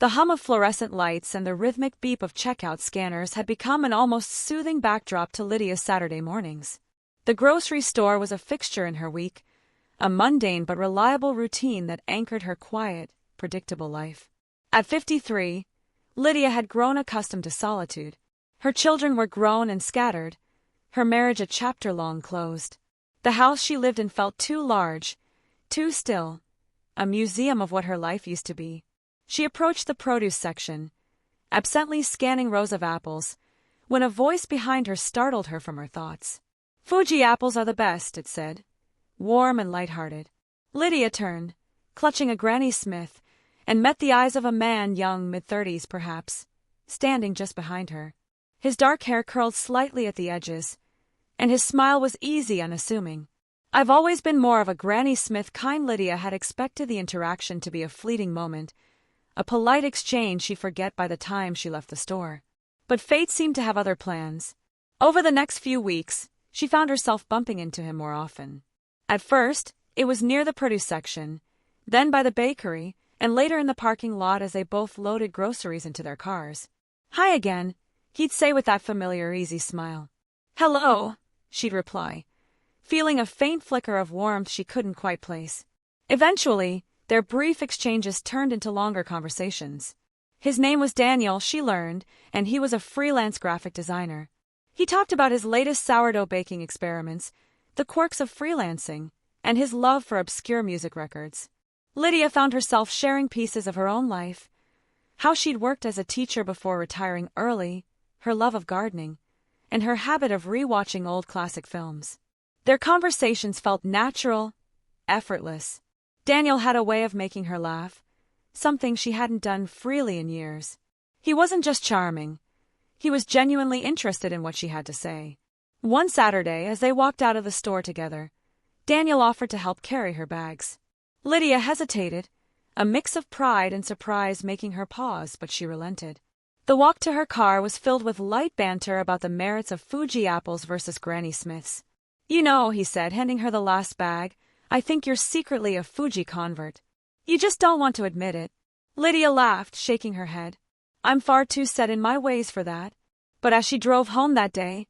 The hum of fluorescent lights and the rhythmic beep of checkout scanners had become an almost soothing backdrop to Lydia's Saturday mornings. The grocery store was a fixture in her week, a mundane but reliable routine that anchored her quiet, predictable life. At 53, Lydia had grown accustomed to solitude. Her children were grown and scattered, her marriage a chapter long closed. The house she lived in felt too large, too still, a museum of what her life used to be. She approached the produce section, absently scanning rows of apples, when a voice behind her startled her from her thoughts. "Fuji apples are the best," it said, warm and light-hearted. Lydia turned, clutching a Granny Smith, and met the eyes of a man, young, mid-30s perhaps, standing just behind her. His dark hair curled slightly at the edges, and his smile was easy, unassuming. "I've always been more of a Granny Smith kind." Lydia had expected the interaction to be a fleeting moment, a polite exchange she'd forget by the time she left the store. But fate seemed to have other plans. Over the next few weeks, she found herself bumping into him more often. At first, it was near the produce section, then by the bakery, and later in the parking lot as they both loaded groceries into their cars. "Hi again," he'd say with that familiar, easy smile. "Hello," she'd reply, feeling a faint flicker of warmth she couldn't quite place. Eventually, their brief exchanges turned into longer conversations. His name was Daniel, she learned, and he was a freelance graphic designer. He talked about his latest sourdough baking experiments, the quirks of freelancing, and his love for obscure music records. Lydia found herself sharing pieces of her own life, how she'd worked as a teacher before retiring early, her love of gardening, and her habit of rewatching old classic films. Their conversations felt natural, effortless. Daniel had a way of making her laugh, something she hadn't done freely in years. He wasn't just charming. He was genuinely interested in what she had to say. One Saturday, as they walked out of the store together, Daniel offered to help carry her bags. Lydia hesitated, a mix of pride and surprise making her pause, but she relented. The walk to her car was filled with light banter about the merits of Fuji apples versus Granny Smiths. "You know," he said, handing her the last bag, "I think you're secretly a Fuji convert. You just don't want to admit it." Lydia laughed, shaking her head. "I'm far too set in my ways for that." But as she drove home that day,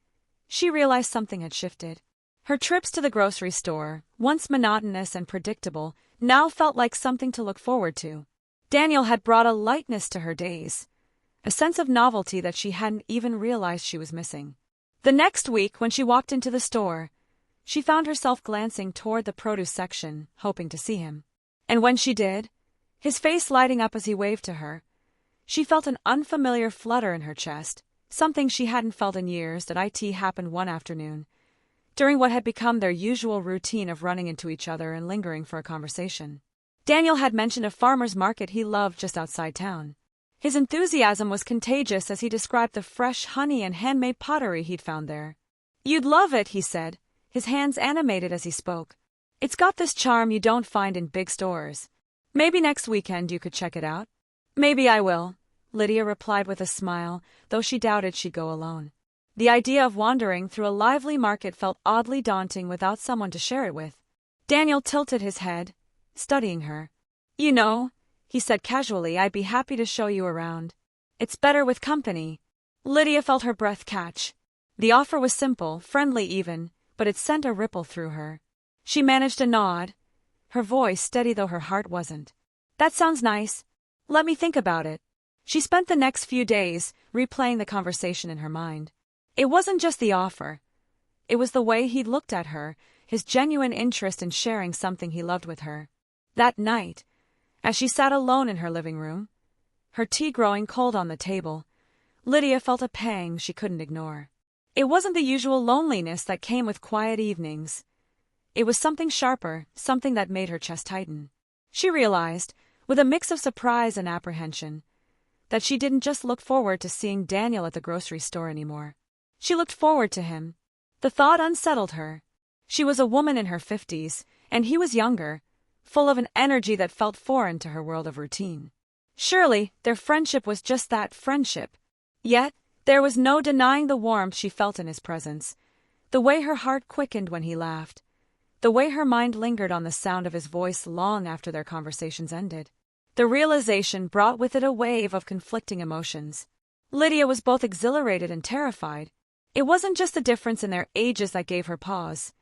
she realized something had shifted. Her trips to the grocery store, once monotonous and predictable, now felt like something to look forward to. Daniel had brought a lightness to her days, a sense of novelty that she hadn't even realized she was missing. The next week, when she walked into the store, she found herself glancing toward the produce section, hoping to see him. And when she did, his face lighting up as he waved to her, she felt an unfamiliar flutter in her chest, something she hadn't felt in years. That it happened one afternoon, during what had become their usual routine of running into each other and lingering for a conversation. Daniel had mentioned a farmer's market he loved just outside town. His enthusiasm was contagious as he described the fresh honey and handmade pottery he'd found there. "You'd love it," he said, his hands animated as he spoke. "It's got this charm you don't find in big stores. Maybe next weekend you could check it out." "Maybe I will," Lydia replied with a smile, though she doubted she'd go alone. The idea of wandering through a lively market felt oddly daunting without someone to share it with. Daniel tilted his head, studying her. "You know," he said casually, "I'd be happy to show you around. It's better with company." Lydia felt her breath catch. The offer was simple, friendly even, but it sent a ripple through her. She managed a nod, her voice steady though her heart wasn't. "That sounds nice. Let me think about it." She spent the next few days replaying the conversation in her mind. It wasn't just the offer. It was the way he'd looked at her, his genuine interest in sharing something he loved with her. That night, as she sat alone in her living room, her tea growing cold on the table, Lydia felt a pang she couldn't ignore. It wasn't the usual loneliness that came with quiet evenings. It was something sharper, something that made her chest tighten. She realized, with a mix of surprise and apprehension, that she didn't just look forward to seeing Daniel at the grocery store anymore. She looked forward to him. The thought unsettled her. She was a woman in her 50s, and he was younger, full of an energy that felt foreign to her world of routine. Surely, their friendship was just that, friendship. Yet, there was no denying the warmth she felt in his presence, the way her heart quickened when he laughed, the way her mind lingered on the sound of his voice long after their conversations ended. The realization brought with it a wave of conflicting emotions. Lydia was both exhilarated and terrified. It wasn't just the difference in their ages that gave her pause.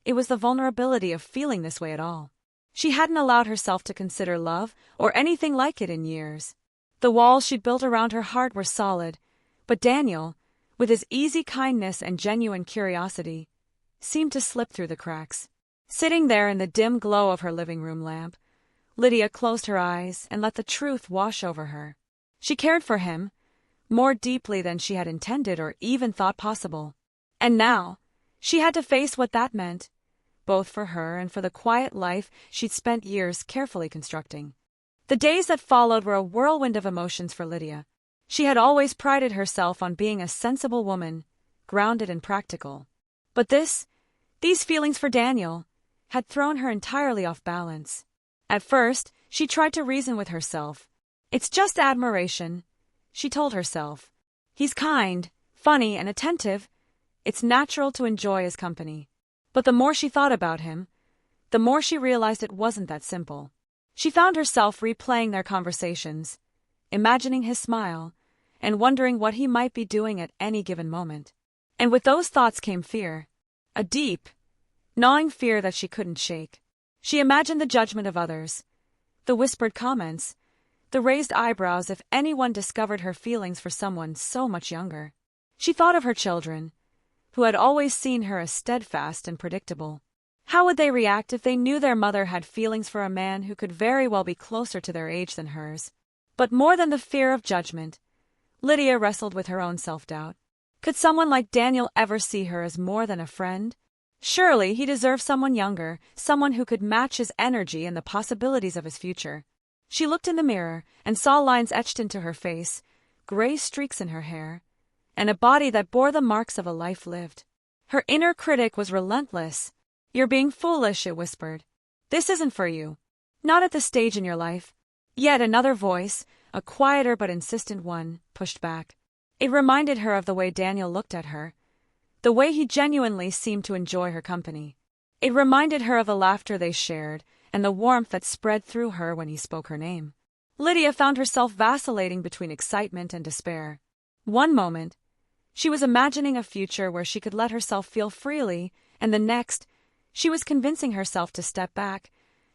It was the vulnerability of feeling this way at all. She hadn't allowed herself to consider love or anything like it in years. The walls she'd built around her heart were solid, but Daniel, with his easy kindness and genuine curiosity, seemed to slip through the cracks. Sitting there in the dim glow of her living room lamp, Lydia closed her eyes and let the truth wash over her. She cared for him, more deeply than she had intended or even thought possible. And now, she had to face what that meant, both for her and for the quiet life she'd spent years carefully constructing. The days that followed were a whirlwind of emotions for Lydia. She had always prided herself on being a sensible woman, grounded and practical. But these feelings for Daniel, had thrown her entirely off balance. At first, she tried to reason with herself. It's just admiration, she told herself. He's kind, funny, and attentive. It's natural to enjoy his company. But the more she thought about him, the more she realized it wasn't that simple. She found herself replaying their conversations, imagining his smile, and wondering what he might be doing at any given moment. And with those thoughts came fear, a deep, gnawing fear that she couldn't shake. She imagined the judgment of others, the whispered comments, the raised eyebrows if anyone discovered her feelings for someone so much younger. She thought of her children, who had always seen her as steadfast and predictable. How would they react if they knew their mother had feelings for a man who could very well be closer to their age than hers? But more than the fear of judgment, Lydia wrestled with her own self-doubt. Could someone like Daniel ever see her as more than a friend? Surely he deserved someone younger, someone who could match his energy and the possibilities of his future. She looked in the mirror and saw lines etched into her face, gray streaks in her hair, and a body that bore the marks of a life lived. Her inner critic was relentless. "You're being foolish," it whispered. "This isn't for you. Not at this stage in your life." Yet another voice, a quieter but insistent one, pushed back. It reminded her of the way Daniel looked at her, the way he genuinely seemed to enjoy her company. It reminded her of the laughter they shared and the warmth that spread through her when he spoke her name. Lydia found herself vacillating between excitement and despair. One moment, she was imagining a future where she could let herself feel freely, and the next, she was convincing herself to step back,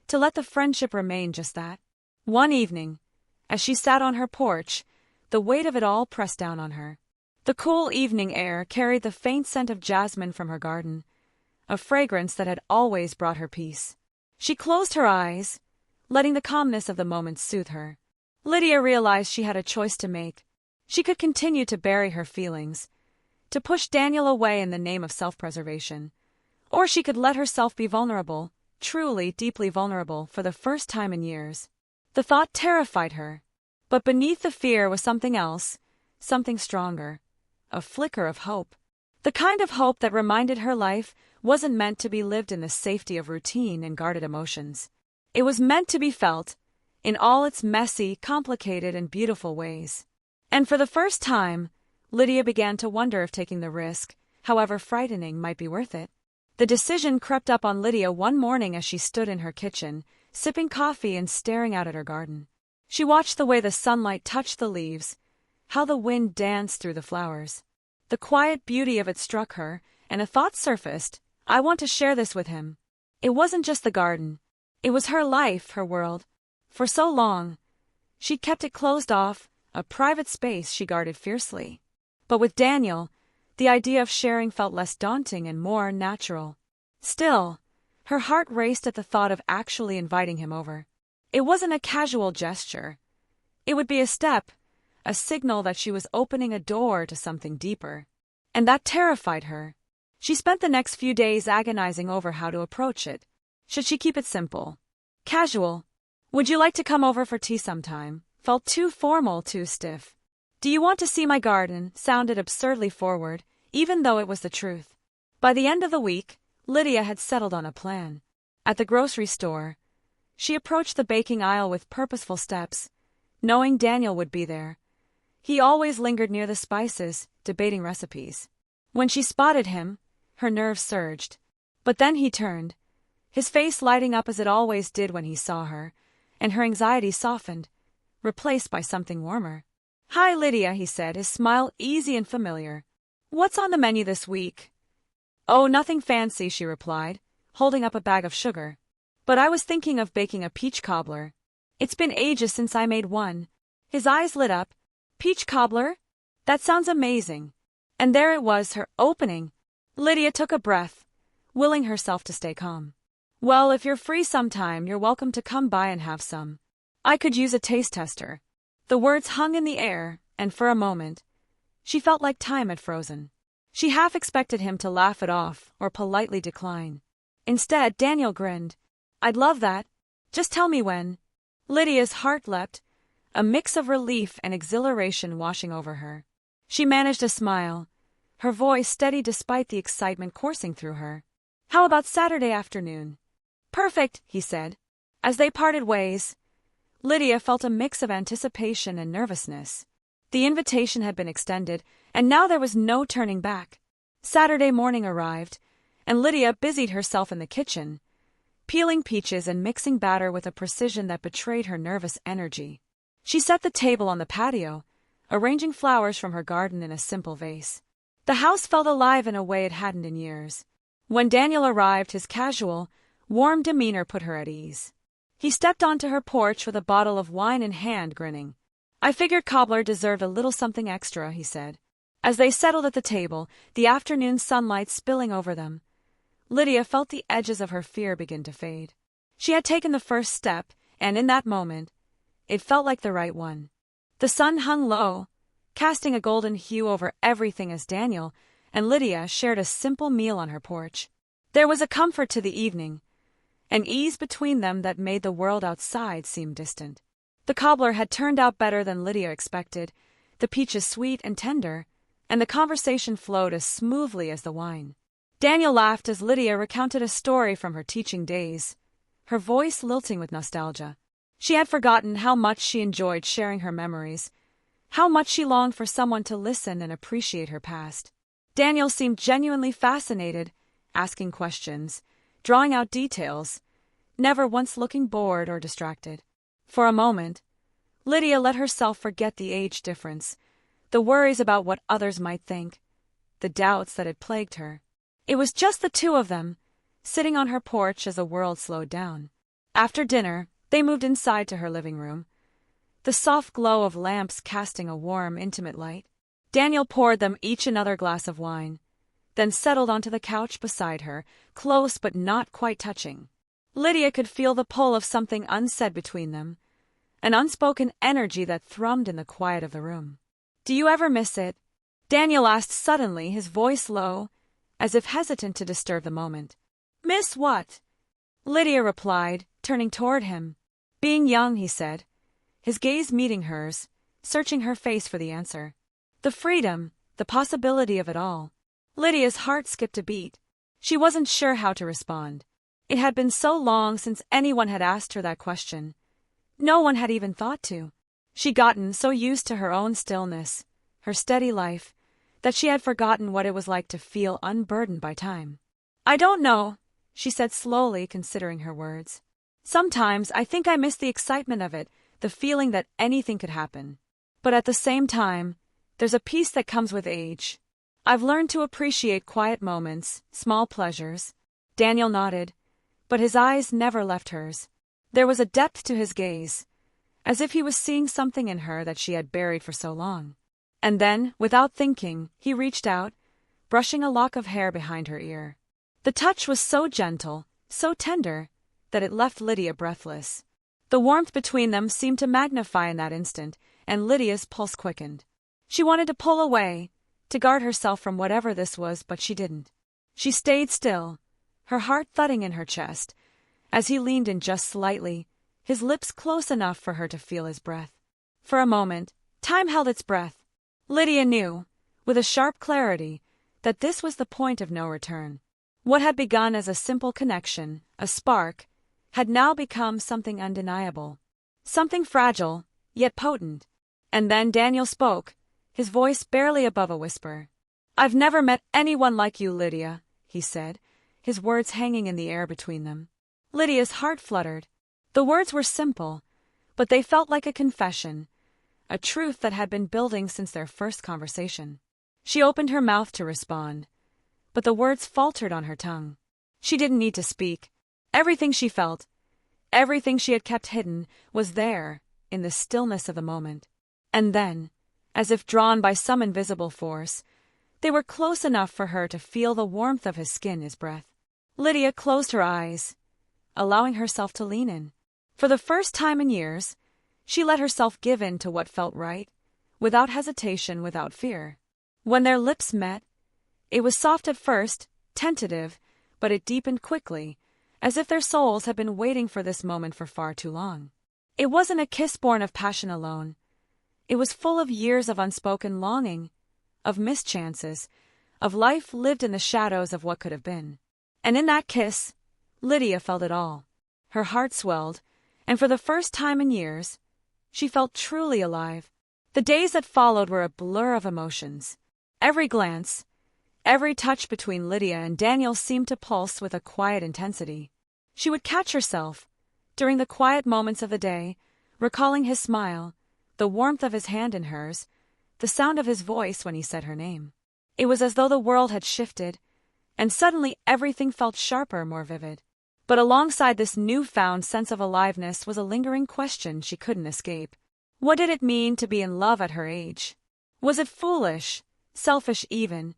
to let the friendship remain just that. One evening, as she sat on her porch, the weight of it all pressed down on her. The cool evening air carried the faint scent of jasmine from her garden, a fragrance that had always brought her peace. She closed her eyes, letting the calmness of the moment soothe her. Lydia realized she had a choice to make. She could continue to bury her feelings, to push Daniel away in the name of self-preservation, or she could let herself be vulnerable, truly, deeply vulnerable, for the first time in years. The thought terrified her, but beneath the fear was something else, something stronger, a flicker of hope. The kind of hope that reminded her life wasn't meant to be lived in the safety of routine and guarded emotions. It was meant to be felt, in all its messy, complicated, and beautiful ways. And for the first time, Lydia began to wonder if taking the risk, however frightening, might be worth it. The decision crept up on Lydia one morning as she stood in her kitchen, sipping coffee and staring out at her garden. She watched the way the sunlight touched the leaves, how the wind danced through the flowers. The quiet beauty of it struck her, and a thought surfaced: I want to share this with him. It wasn't just the garden. It was her life, her world. For so long, she'd kept it closed off, a private space she guarded fiercely. But with Daniel, the idea of sharing felt less daunting and more natural. Still, her heart raced at the thought of actually inviting him over. It wasn't a casual gesture. It would be a step, a signal that she was opening a door to something deeper. And that terrified her. She spent the next few days agonizing over how to approach it. Should she keep it simple? Casual? Would you like to come over for tea sometime? Felt too formal, too stiff. Do you want to see my garden? Sounded absurdly forward, even though it was the truth. By the end of the week, Lydia had settled on a plan. At the grocery store, she approached the baking aisle with purposeful steps, knowing Daniel would be there. He always lingered near the spices, debating recipes. When she spotted him, her nerves surged. But then he turned, his face lighting up as it always did when he saw her, and her anxiety softened, replaced by something warmer. "Hi, Lydia," he said, his smile easy and familiar. "What's on the menu this week?" "Oh, nothing fancy," she replied, holding up a bag of sugar. "But I was thinking of baking a peach cobbler. It's been ages since I made one." His eyes lit up. "Peach cobbler? That sounds amazing." And there it was, her opening. Lydia took a breath, willing herself to stay calm. "Well, if you're free sometime, you're welcome to come by and have some. I could use a taste tester." The words hung in the air, and for a moment, she felt like time had frozen. She half expected him to laugh it off or politely decline. Instead, Daniel grinned. "I'd love that. Just tell me when." Lydia's heart leapt, a mix of relief and exhilaration washing over her. She managed a smile, her voice steady despite the excitement coursing through her. "How about Saturday afternoon?" "Perfect," he said. As they parted ways, Lydia felt a mix of anticipation and nervousness. The invitation had been extended, and now there was no turning back. Saturday morning arrived, and Lydia busied herself in the kitchen, peeling peaches and mixing batter with a precision that betrayed her nervous energy. She set the table on the patio, arranging flowers from her garden in a simple vase. The house felt alive in a way it hadn't in years. When Daniel arrived, his casual, warm demeanor put her at ease. He stepped onto her porch with a bottle of wine in hand, grinning. "I figured cobbler deserved a little something extra," he said. As they settled at the table, the afternoon sunlight spilling over them, Lydia felt the edges of her fear begin to fade. She had taken the first step, and in that moment, it felt like the right one. The sun hung low, casting a golden hue over everything as Daniel and Lydia shared a simple meal on her porch. There was a comfort to the evening, an ease between them that made the world outside seem distant. The cobbler had turned out better than Lydia expected, the peaches sweet and tender, and the conversation flowed as smoothly as the wine. Daniel laughed as Lydia recounted a story from her teaching days, her voice lilting with nostalgia. She had forgotten how much she enjoyed sharing her memories, how much she longed for someone to listen and appreciate her past. Daniel seemed genuinely fascinated, asking questions, drawing out details, never once looking bored or distracted. For a moment, Lydia let herself forget the age difference, the worries about what others might think, the doubts that had plagued her. It was just the two of them, sitting on her porch as the world slowed down. After dinner, they moved inside to her living room, the soft glow of lamps casting a warm, intimate light. Daniel poured them each another glass of wine, then settled onto the couch beside her, close but not quite touching. Lydia could feel the pull of something unsaid between them, an unspoken energy that thrummed in the quiet of the room. "Do you ever miss it?" Daniel asked suddenly, his voice low, as if hesitant to disturb the moment. "Miss what?" Lydia replied, turning toward him. "Being young," he said, his gaze meeting hers, searching her face for the answer. The freedom, the possibility of it all. Lydia's heart skipped a beat. She wasn't sure how to respond. It had been so long since anyone had asked her that question. No one had even thought to. She'd gotten so used to her own stillness, her steady life, that she had forgotten what it was like to feel unburdened by time. "I don't know," she said slowly, considering her words. "Sometimes I think I miss the excitement of it, the feeling that anything could happen. But at the same time, there's a peace that comes with age. I've learned to appreciate quiet moments, small pleasures." Daniel nodded, but his eyes never left hers. There was a depth to his gaze, as if he was seeing something in her that she had buried for so long. And then, without thinking, he reached out, brushing a lock of hair behind her ear. The touch was so gentle, so tender, that it left Lydia breathless. The warmth between them seemed to magnify in that instant, and Lydia's pulse quickened. She wanted to pull away, to guard herself from whatever this was, but she didn't. She stayed still, her heart thudding in her chest, as he leaned in just slightly, his lips close enough for her to feel his breath. For a moment, time held its breath. Lydia knew, with a sharp clarity, that this was the point of no return. What had begun as a simple connection, a spark, had now become something undeniable. Something fragile, yet potent. And then Daniel spoke, his voice barely above a whisper. "I've never met anyone like you, Lydia," he said, his words hanging in the air between them. Lydia's heart fluttered. The words were simple, but they felt like a confession, a truth that had been building since their first conversation. She opened her mouth to respond, but the words faltered on her tongue. She didn't need to speak. Everything she felt, everything she had kept hidden, was there, in the stillness of the moment. And then, as if drawn by some invisible force, they were close enough for her to feel the warmth of his skin, his breath. Lydia closed her eyes, allowing herself to lean in. For the first time in years, she let herself give in to what felt right, without hesitation, without fear. When their lips met, it was soft at first, tentative, but it deepened quickly, as if their souls had been waiting for this moment for far too long. It wasn't a kiss born of passion alone. It was full of years of unspoken longing, of mischances, of life lived in the shadows of what could have been. And in that kiss, Lydia felt it all. Her heart swelled, and for the first time in years, she felt truly alive. The days that followed were a blur of emotions. Every glance, every touch between Lydia and Daniel seemed to pulse with a quiet intensity. She would catch herself, during the quiet moments of the day, recalling his smile, the warmth of his hand in hers, the sound of his voice when he said her name. It was as though the world had shifted, and suddenly everything felt sharper, more vivid. But alongside this newfound sense of aliveness was a lingering question she couldn't escape. What did it mean to be in love at her age? Was it foolish, selfish even,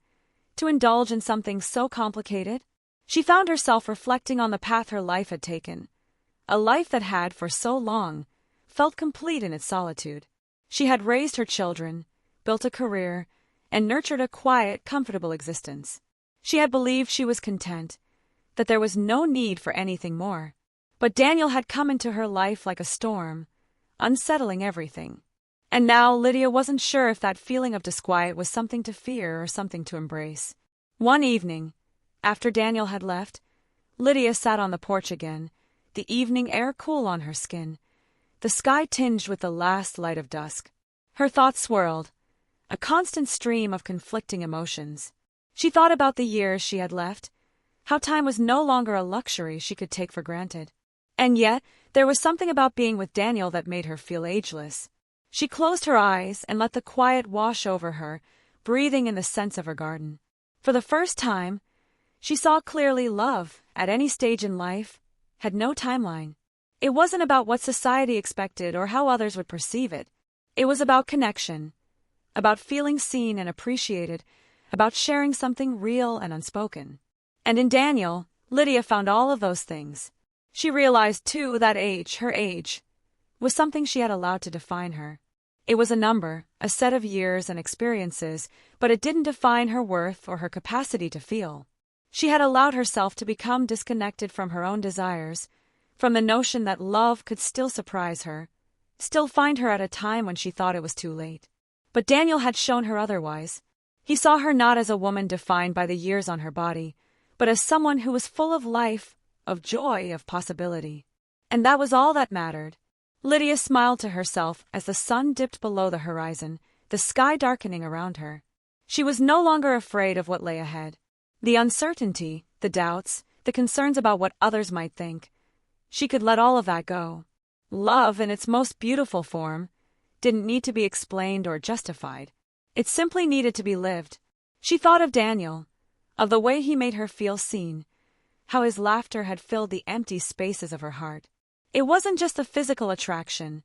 to indulge in something so complicated? She found herself reflecting on the path her life had taken, a life that had, for so long, felt complete in its solitude. She had raised her children, built a career, and nurtured a quiet, comfortable existence. She had believed she was content, that there was no need for anything more. But Daniel had come into her life like a storm, unsettling everything. And now Lydia wasn't sure if that feeling of disquiet was something to fear or something to embrace. One evening, after Daniel had left, Lydia sat on the porch again, the evening air cool on her skin, the sky tinged with the last light of dusk. Her thoughts swirled, a constant stream of conflicting emotions. She thought about the years she had left, how time was no longer a luxury she could take for granted. And yet, there was something about being with Daniel that made her feel ageless. She closed her eyes and let the quiet wash over her, breathing in the scents of her garden. For the first time, she saw clearly love, at any stage in life, had no timeline. It wasn't about what society expected or how others would perceive it. It was about connection, about feeling seen and appreciated, about sharing something real and unspoken. And in Daniel, Lydia found all of those things. She realized, too, that age, her age, was something she had allowed to define her. It was a number, a set of years and experiences, but it didn't define her worth or her capacity to feel. She had allowed herself to become disconnected from her own desires, from the notion that love could still surprise her, still find her at a time when she thought it was too late. But Daniel had shown her otherwise. He saw her not as a woman defined by the years on her body, but as someone who was full of life, of joy, of possibility. And that was all that mattered. Lydia smiled to herself as the sun dipped below the horizon, the sky darkening around her. She was no longer afraid of what lay ahead. The uncertainty, the doubts, the concerns about what others might think. She could let all of that go. Love, in its most beautiful form, didn't need to be explained or justified. It simply needed to be lived. She thought of Daniel, of the way he made her feel seen, how his laughter had filled the empty spaces of her heart. It wasn't just the physical attraction.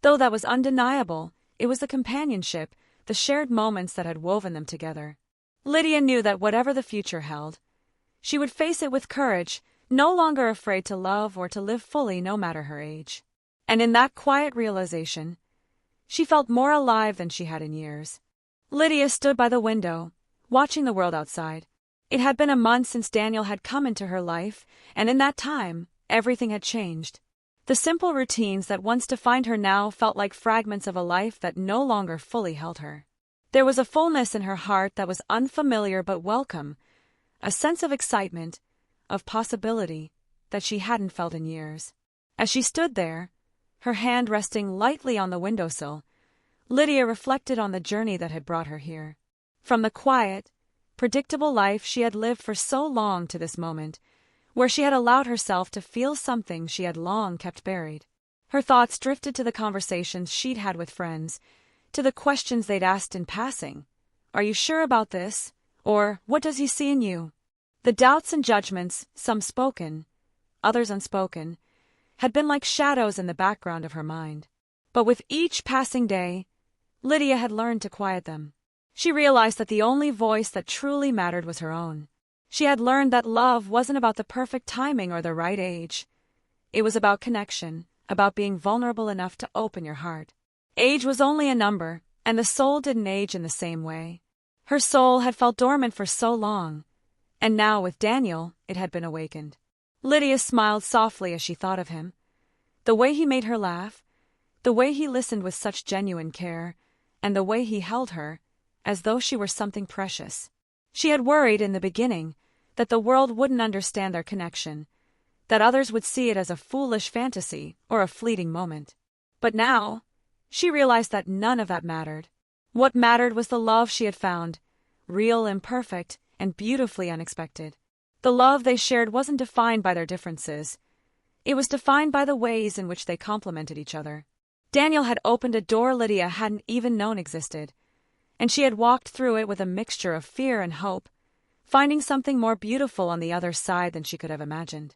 Though that was undeniable, it was the companionship, the shared moments that had woven them together. Lydia knew that whatever the future held, she would face it with courage, no longer afraid to love or to live fully no matter her age. And in that quiet realization, she felt more alive than she had in years. Lydia stood by the window, watching the world outside. It had been a month since Daniel had come into her life, and in that time, everything had changed. The simple routines that once defined her now felt like fragments of a life that no longer fully held her. There was a fullness in her heart that was unfamiliar but welcome, a sense of excitement, of possibility, that she hadn't felt in years. As she stood there, her hand resting lightly on the windowsill, Lydia reflected on the journey that had brought her here. From the quiet, predictable life she had lived for so long to this moment, where she had allowed herself to feel something she had long kept buried. Her thoughts drifted to the conversations she'd had with friends, to the questions they'd asked in passing. Are you sure about this? Or, what does he see in you? The doubts and judgments, some spoken, others unspoken, had been like shadows in the background of her mind. But with each passing day, Lydia had learned to quiet them. She realized that the only voice that truly mattered was her own. She had learned that love wasn't about the perfect timing or the right age. It was about connection, about being vulnerable enough to open your heart. Age was only a number, and the soul didn't age in the same way. Her soul had felt dormant for so long, and now with Daniel it had been awakened. Lydia smiled softly as she thought of him. The way he made her laugh, the way he listened with such genuine care, and the way he held her, as though she were something precious. She had worried in the beginning that the world wouldn't understand their connection, that others would see it as a foolish fantasy or a fleeting moment. But now, she realized that none of that mattered. What mattered was the love she had found, real, imperfect, and beautifully unexpected. The love they shared wasn't defined by their differences. It was defined by the ways in which they complemented each other. Daniel had opened a door Lydia hadn't even known existed, and she had walked through it with a mixture of fear and hope, finding something more beautiful on the other side than she could have imagined.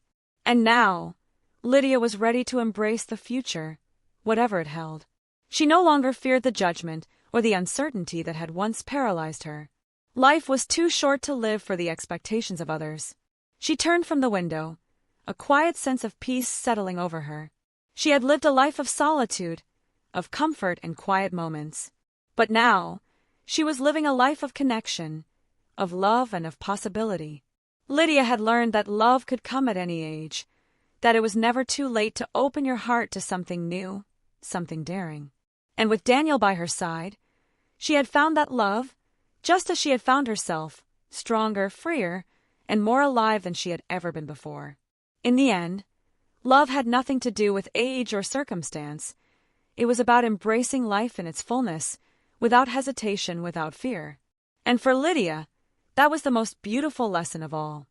And now, Lydia was ready to embrace the future, whatever it held. She no longer feared the judgment or the uncertainty that had once paralyzed her. Life was too short to live for the expectations of others. She turned from the window, a quiet sense of peace settling over her. She had lived a life of solitude, of comfort and quiet moments. But now, she was living a life of connection, of love and of possibility. Lydia had learned that love could come at any age, that it was never too late to open your heart to something new, something daring. And with Daniel by her side, she had found that love, just as she had found herself, stronger, freer, and more alive than she had ever been before. In the end, love had nothing to do with age or circumstance. It was about embracing life in its fullness, without hesitation, without fear. And for Lydia, that was the most beautiful lesson of all.